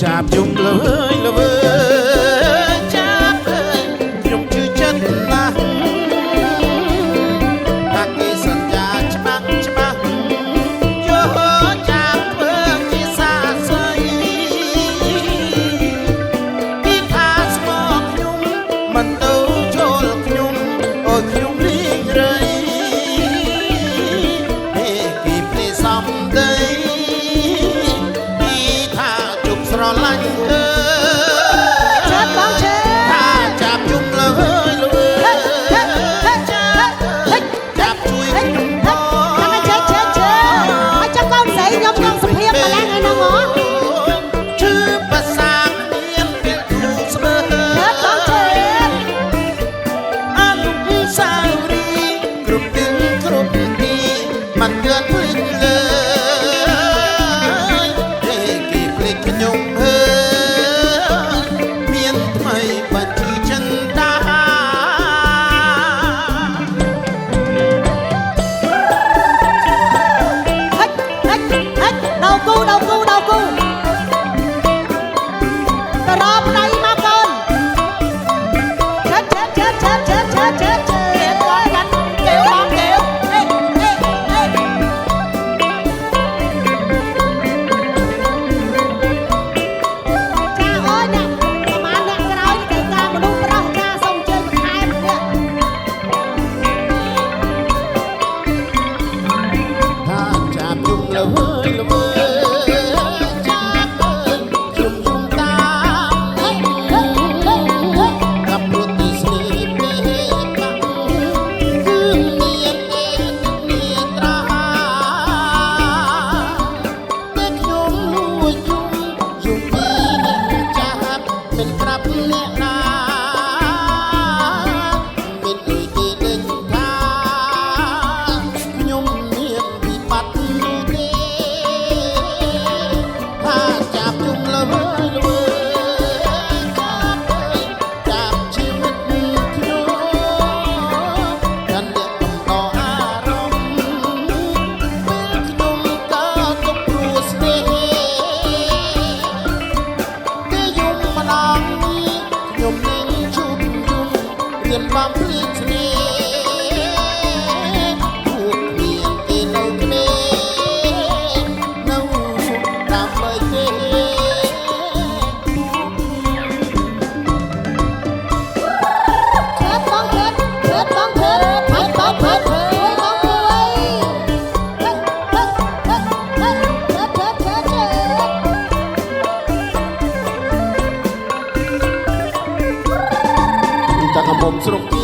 ចាប់យំលើលើចាប់ខ្ញុំជឿចិត្តណាស់ថាគេសន្យាច្បាស់យកចាប់ធ្វើជាសាស្រីពីថាស្មោកខ្ញុំមិនទៅចូលខ្ញុំអូយខ្ញុំរីងរៃគេភ្លេសំដីស្រឡាញ់ចាត់បងជើថាចាប់យំលើចាប់ជួយខ្ញុំបងចាំជើមកចាប់កូនស្រីខ្ញុំក្នុងសភាពម្លេះហើយហ្នឹងហ៎ជឿភាសាមានពេលគូស្មើចាត់បងជើអនុសាវរីយ៍គ្រប់ទីមិនគឿនភ្លេចលើខ្ញុំមានថ្មីបាត់ជាចិនតាហិចដល់គូទៅរកប្តីមកកូនឆាត់គាត់កាន់គេបងគេបំភ្លឺស្នេហ៍ពួកមានគេនៅគ្នានៅសុខដើម្បីទេចាប់បងធ្វើបងធ្វើហើយបងធ្វើបងធ្វើจากกระผมสรุป